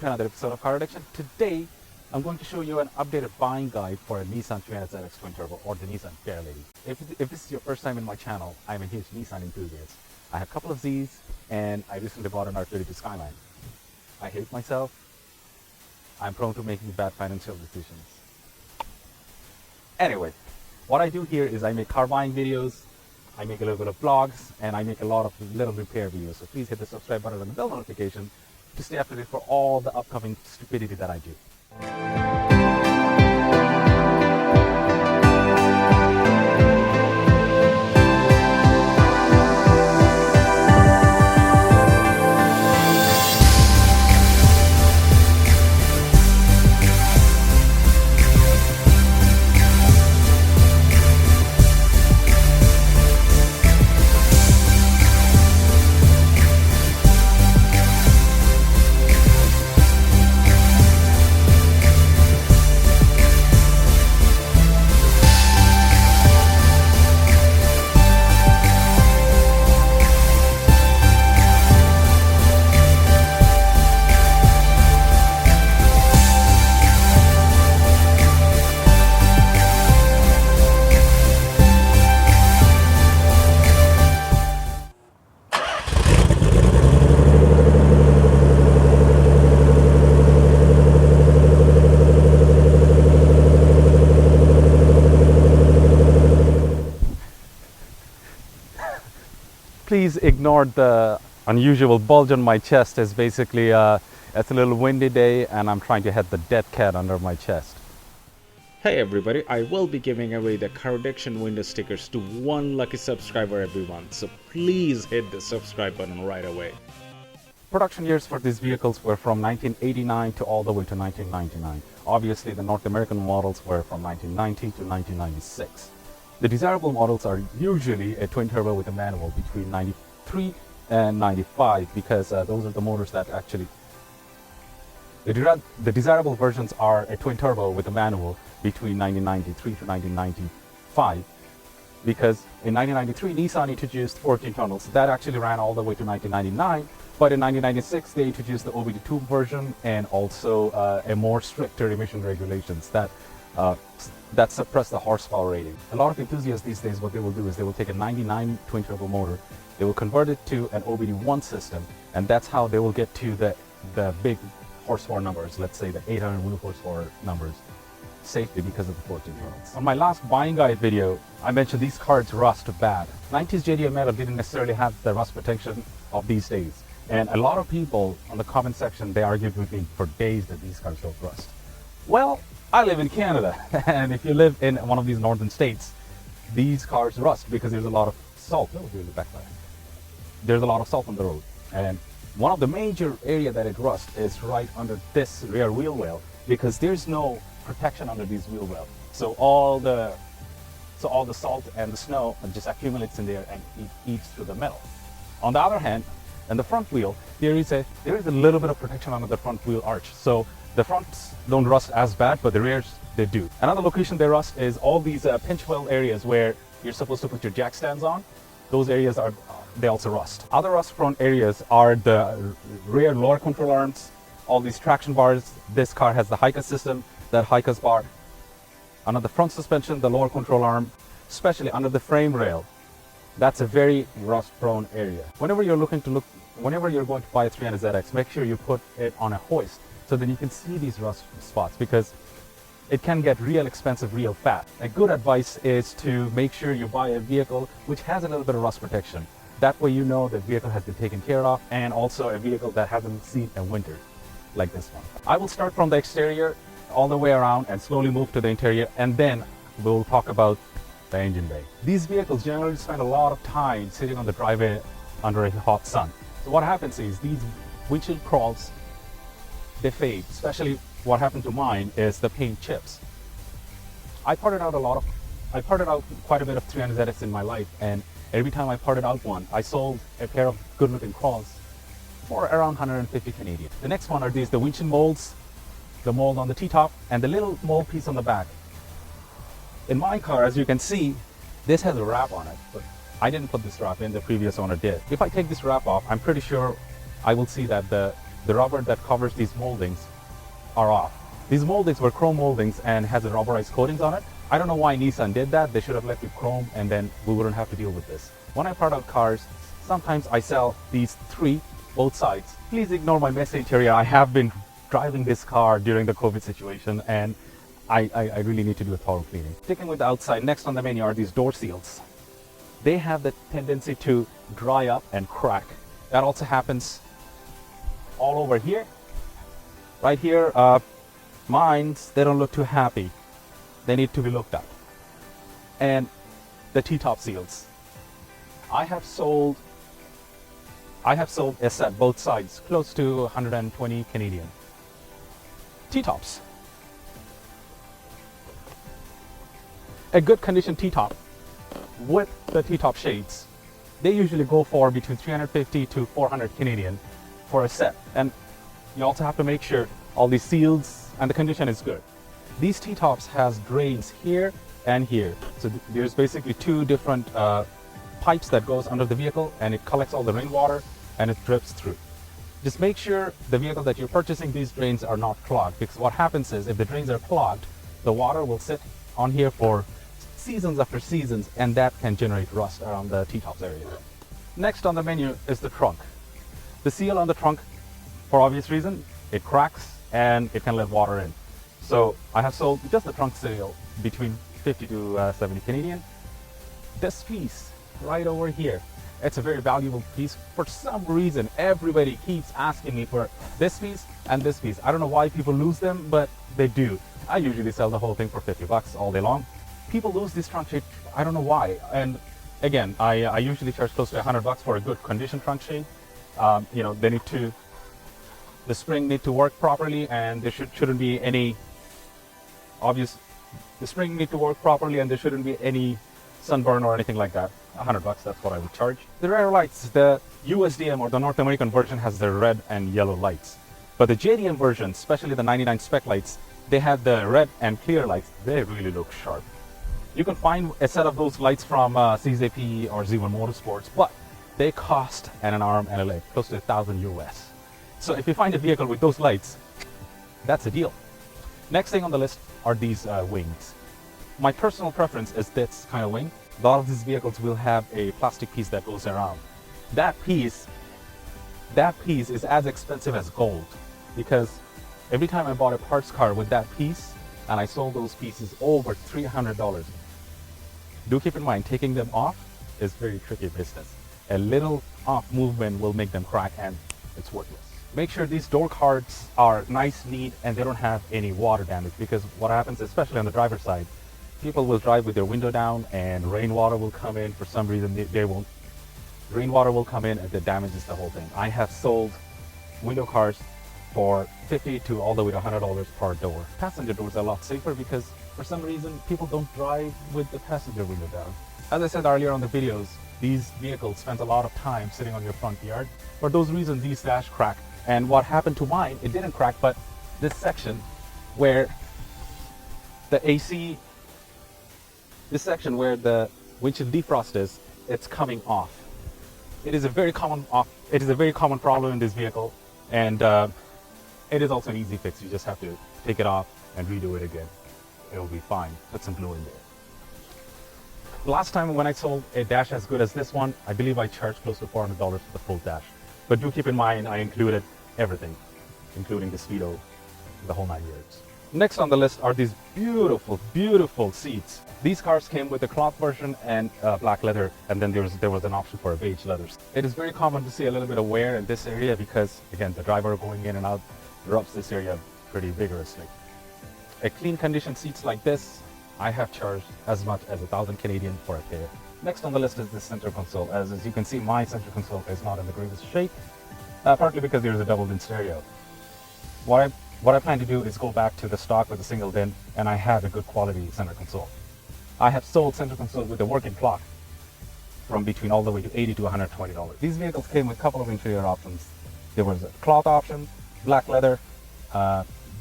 to another episode of Car Addiction. Today, I'm going to show you an updated buying guide for a Nissan 300ZX Twin Turbo or the Nissan Fairlady. If this is your first time in my channel, I'm a huge Nissan enthusiast. I have a couple of Zs and I recently bought an R32 Skyline. I hate myself. I'm prone to making bad financial decisions. Anyway, what I do here is I make car buying videos, I make a little bit of vlogs, and I make a lot of little repair videos. So please hit the subscribe button and the bell notification to stay up to date for all the upcoming stupidity that I do. Please ignore the unusual bulge on my chest. It's basically it's a little windy day and I'm trying to head the dead cat under my chest. Hey everybody, I will be giving away the Car Addiction window stickers to one lucky subscriber every month, so please hit the subscribe button right away. Production years for these vehicles were from 1989 to all the way to 1999. Obviously the North American models were from 1990 to 1996. The desirable models are usually a twin turbo with a manual between 93 and 95 because those are the motors that actually... The desirable versions are a twin turbo with a manual between 1993 to 1995 because in 1993 Nissan introduced 14 tunnels. That actually ran all the way to 1999, but in 1996 they introduced the OBD2 version and also a more stricter emission regulations that suppress the horsepower rating. A lot of enthusiasts these days, what they will do is they will take a 99 twin turbo motor, they will convert it to an OBD1 system, and that's how they will get to the big horsepower numbers, let's say the 800 wheel horsepower numbers, safely because of the 14 tunnels. On my last buying guide video, I mentioned these cars rust bad. 90s JDM metal didn't necessarily have the rust protection of these days, and a lot of people on the comment section, they argued with me for days that these cars don't rust. Well, I live in Canada, and if you live in one of these northern states, these cars rust because there's a lot of salt. Oh, here's the backfire. There's a lot of salt on the road, and one of the major area that it rusts is right under this rear wheel well because there's no protection under these wheel well. So all the salt and the snow just accumulates in there and it eats through the metal. On the other hand, in the front wheel, there is a little bit of protection under the front wheel arch. So the fronts don't rust as bad, but the rears, they do. Another location they rust is all these pinch weld areas where you're supposed to put your jack stands on. Those areas they also rust. Other rust prone areas are the rear lower control arms, all these traction bars. This car has the HICA system, that HICA's bar. Under the front suspension, the lower control arm, especially under the frame rail, that's a very rust prone area. Whenever you're going to buy a 300ZX, make sure you put it on a hoist so that you can see these rust spots because it can get real expensive real fast. A good advice is to make sure you buy a vehicle which has a little bit of rust protection. That way you know the vehicle has been taken care of, and also a vehicle that hasn't seen a winter like this one. I will start from the exterior all the way around and slowly move to the interior, and then we'll talk about the engine bay. These vehicles generally spend a lot of time sitting on the driveway under a hot sun. So what happens is these windshield crawls, they fade. Especially what happened to mine is the paint chips. I parted out quite a bit of 300ZX in my life, and every time I parted out one, I sold a pair of good looking crawls for around 150 Canadian. The next one are the windshield molds, the mold on the T-top, and the little mold piece on the back. In my car, as you can see, this has a wrap on it, but I didn't put this wrap in, the previous owner did. If I take this wrap off, I'm pretty sure I will see that the the rubber that covers these moldings are off. These moldings were chrome moldings and has a rubberized coatings on it. I don't know why Nissan did that. They should have left it chrome and then we wouldn't have to deal with this. When I part out cars, sometimes I sell these three, both sides. Please ignore my message area. I have been driving this car during the COVID situation and I really need to do a thorough cleaning. Sticking with the outside, next on the menu are these door seals. They have the tendency to dry up and crack. That also happens all over here. Right here, mines, they don't look too happy. They need to be looked at. And the Ttops seals. I have sold a set, both sides, close to 120 Canadian. Ttops. A good condition T-top with the T-top shades, they usually go for between 350 to 400 Canadian for a set. And you also have to make sure all these seals and the condition is good. These T-tops has drains here and here. So there's basically two different pipes that goes under the vehicle and it collects all the rainwater and it drips through. Just make sure the vehicle that you're purchasing, these drains are not clogged, because what happens is if the drains are clogged, the water will sit on here for seasons after seasons, and that can generate rust around the T-tops area. Next on the menu is the trunk. The seal on the trunk, for obvious reason, it cracks and it can let water in. So I have sold just the trunk seal between 50 to 70 Canadian. This piece right over here, it's a very valuable piece. For some reason, everybody keeps asking me for this piece and this piece. I don't know why people lose them, but they do. I usually sell the whole thing for 50 bucks all day long. People lose this trunk shade, I don't know why. And again, I usually charge close to 100 bucks for a good condition trunk shade. You know, the spring need to work properly, and there shouldn't be any the spring need to work properly, and there shouldn't be any sunburn or anything like that. 100 bucks, that's what I would charge. The rear lights, the USDM or the North American version has the red and yellow lights. But the JDM version, especially the 99 spec lights, they have the red and clear lights. They really look sharp. You can find a set of those lights from CZP or Z1 Motorsports, but they cost an arm and a leg, close to 1,000 US. So if you find a vehicle with those lights, that's a deal. Next thing on the list are these wings. My personal preference is this kind of wing. A lot of these vehicles will have a plastic piece that goes around. That piece is as expensive as gold, because every time I bought a parts car with that piece, and I sold those pieces over $300. Do keep in mind, taking them off is very tricky business. A little off movement will make them crack and it's worthless. Make sure these door cards are nice, neat, and they don't have any water damage, because what happens, especially on the driver's side, people will drive with their window down and rainwater will come in. For some reason, they won't. Rainwater will come in and it damages the whole thing. I have sold window cars for $50 to all the way to $100 per door. Passenger doors are a lot safer because for some reason people don't drive with the passenger window down. As I said earlier on the videos, these vehicles spend a lot of time sitting on your front yard. For those reasons, these dash crack. And what happened to mine, it didn't crack, but this section where the AC, this section where the windshield defrost is, it's coming off. It is a very common problem in this vehicle, and it is also an easy fix. You just have to take it off and redo it again. It will be fine. Put some glue in there. Last time when I sold a dash as good as this one, I believe I charged close to $400 for the full dash. But do keep in mind, I included everything, including the speedo, the whole 9 yards. Next on the list are these beautiful, beautiful seats. These cars came with a cloth version and black leather, and then there was an option for a beige leather. It is very common to see a little bit of wear in this area because, again, the driver going in and out rubs this area pretty vigorously. A clean condition seats like this, I have charged as much as 1,000 Canadian for a pair. Next on the list is the center console. As you can see, my center console is not in the greatest shape, partly because there is a double-din stereo. What I plan to do is go back to the stock with a single din, and I have a good quality center console. I have sold center console with a working clock from between all the way to $80 to $120. These vehicles came with a couple of interior options. There was a cloth option, black leather,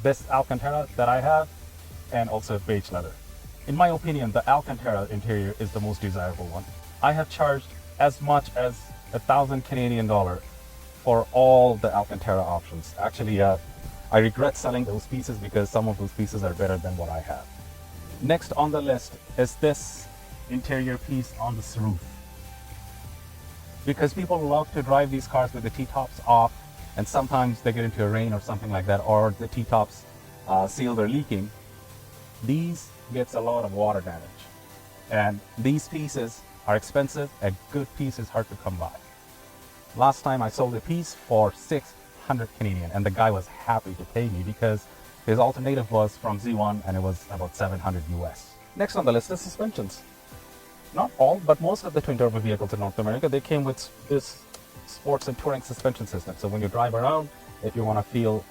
this Alcantara that I have, and also beige leather. In my opinion, the Alcantara interior is the most desirable one. I have charged as much as 1,000 Canadian dollar for all the Alcantara options. Actually, I regret selling those pieces because some of those pieces are better than what I have. Next on the list is this interior piece on this roof. Because people love to drive these cars with the Ttops off, and sometimes they get into a rain or something like that, or the Ttops sealed are leaking. These gets a lot of water damage. And these pieces are expensive. A good piece is hard to come by. Last time I sold a piece for 600 Canadian, and the guy was happy to pay me because his alternative was from Z1 and it was about 700 US. Next on the list is suspensions. Not all, but most of the twin turbo vehicles in North America, they came with this sports and touring suspension system. So when you drive around, if you want to feel,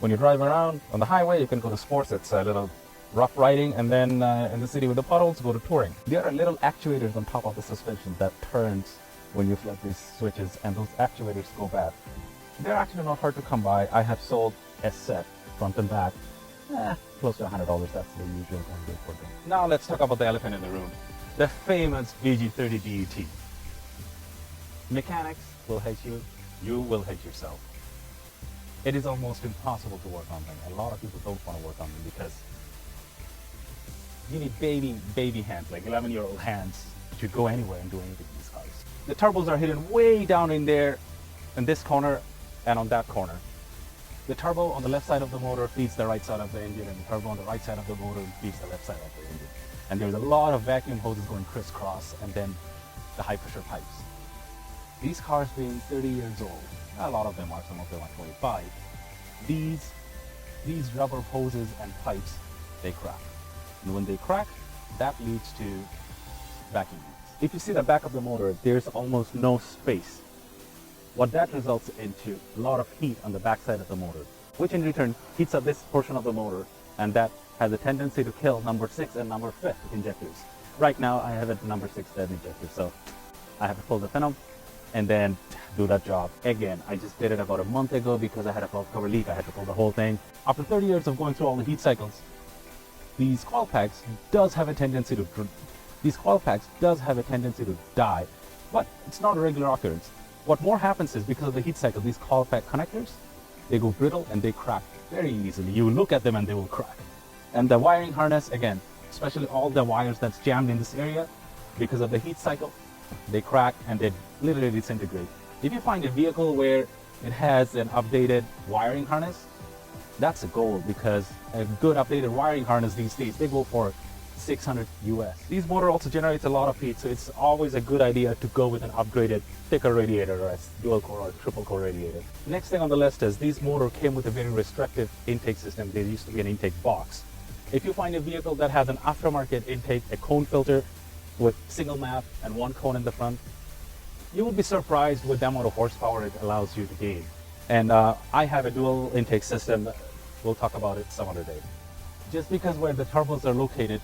when you drive around on the highway, you can go to sports. It's a little rough riding, and then in the city with the puddles, go to touring. There are little actuators on top of the suspension that turns when you flip these switches, and those actuators go bad. They're actually not hard to come by. I have sold a set, front and back, close to $100. That's the usual one for them. Now let's talk about the elephant in the room. The famous VG30 DET. Mechanics will hate you, you will hate yourself. It is almost impossible to work on them. A lot of people don't want to work on them because you need baby hands, like 11-year-old hands, to go anywhere and do anything in these cars. The turbos are hidden way down in there, in this corner and on that corner. The turbo on the left side of the motor feeds the right side of the engine, and the turbo on the right side of the motor feeds the left side of the engine. And there's a lot of vacuum hoses going crisscross, and then the high pressure pipes. These cars being 30 years old, a lot of them are, some of them are 25. These rubber hoses and pipes, they crack. And when they crack, that leads to vacuum leaks. If you see the back of the motor, there's almost no space. What that results into a lot of heat on the back side of the motor, which in return heats up this portion of the motor, and that has a tendency to kill number 6 and number 5 injectors. Right now I have a number 6 dead injector, so I have to pull the pin and then do that job again. I just did it about a month ago because I had a valve cover leak. I had to pull the whole thing. After 30 years of going through all the heat cycles, these coil packs does have a tendency to die, but it's not a regular occurrence. What more happens is, because of the heat cycle, these coil pack connectors, they go brittle and they crack very easily. You look at them and they will crack. And the wiring harness, again, especially all the wires that's jammed in this area, because of the heat cycle, they crack and they literally disintegrate. If you find a vehicle where it has an updated wiring harness, that's a goal, because a good updated wiring harness these days, they go for 600 US. These motor also generates a lot of heat, so it's always a good idea to go with an upgraded thicker radiator, or a dual core or triple core radiator. Next thing on the list is these motor came with a very restrictive intake system. There used to be an intake box. If you find a vehicle that has an aftermarket intake, a cone filter with single map and one cone in the front, you will be surprised with the amount of horsepower it allows you to gain. And I have a dual intake system. We'll talk about it some other day. Just because where the turbos are located,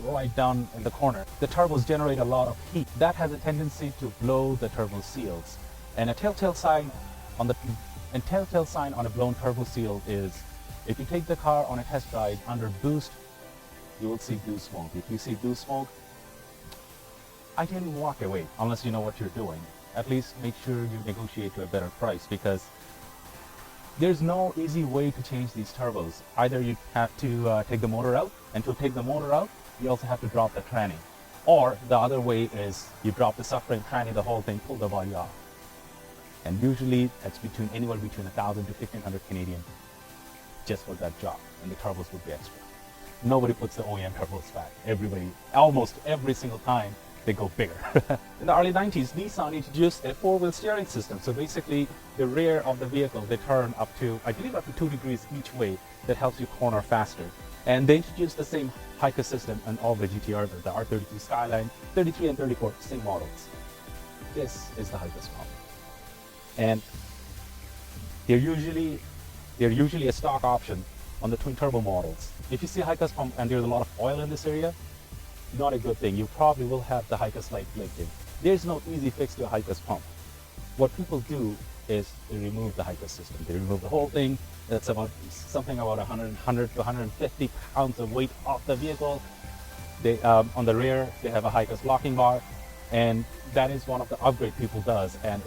right down in the corner, the turbos generate a lot of heat. That has a tendency to blow the turbo seals. And a telltale sign on a blown turbo seal is, if you take the car on a test ride under boost, you will see blue smoke. If you see blue smoke, I can walk away unless you know what you're doing. At least make sure you negotiate to a better price, because there's no easy way to change these turbos. Either you have to take the motor out, and to take the motor out, you also have to drop the tranny. Or the other way is you drop the subframe tranny, the whole thing, pull the body off. And usually it's anywhere between 1,000 to 1,500 Canadian just for that job, and the turbos would be extra. Nobody puts the OEM turbos back. Everybody, almost every single time, they go bigger. In the early 90s, Nissan introduced a 4-wheel steering system. So basically, the rear of the vehicle, they turn up to, I believe, up to 2 degrees each way. That helps you corner faster. And they introduced the same HICA system on all the GTRs, the R32 Skyline, 33 and 34, same models. This is the HICA pump. And they're usually a stock option on the twin turbo models. If you see a HICA pump and there's a lot of oil in this area, not a good thing. You probably will have the HICA light blinking. There's no easy fix to a HICA pump. What people do is they remove the HICA system. They remove the whole thing. That's about something about 100 to 150 pounds of weight off the vehicle. They on the rear, they have a HICA locking bar, And that is one of the upgrade people does, and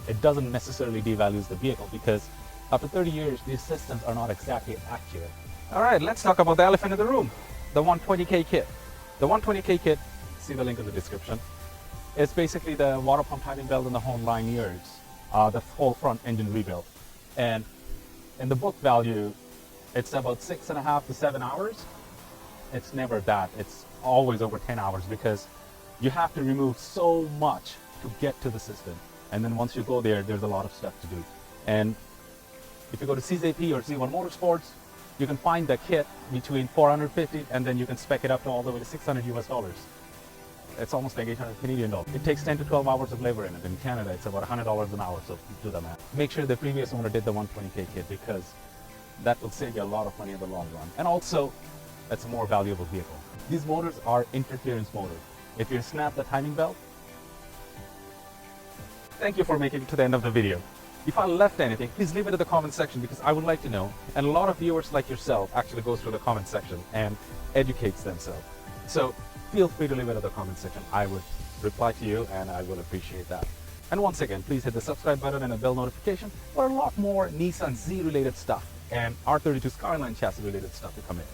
it doesn't necessarily devalues the vehicle, because after 30 years, these systems are not exactly accurate. All right, let's talk about the elephant in the room, the 120K kit. The 120K kit, see the link in the description. It's basically the water pump timing belt and the horn linears, the whole front engine rebuild. And in the book value, it's about 6.5 to 7 hours. It's never that. It's always over 10 hours, because you have to remove so much to get to the system. And then once you go there, there's a lot of stuff to do. And if you go to CZP or Z1 Motorsports, you can find the kit between $450, and then you can spec it up to all the way to $600 US. It's almost like 800 Canadian dollars. It takes 10 to 12 hours of labor in it. In Canada, it's about $100 an hour, so do the math. Make sure the previous owner did the 120K kit, because that will save you a lot of money in the long run. And also, it's a more valuable vehicle. These motors are interference motors. If you snap the timing belt, thank you for making it to the end of the video. If I left anything, please leave it in the comment section, because I would like to know. And a lot of viewers like yourself actually goes through the comment section and educates themselves. So feel free to leave it in the comment section. I would reply to you, and I will appreciate that. And once again, please hit the subscribe button and the bell notification for a lot more Nissan Z related stuff and R32 Skyline chassis related stuff to come in.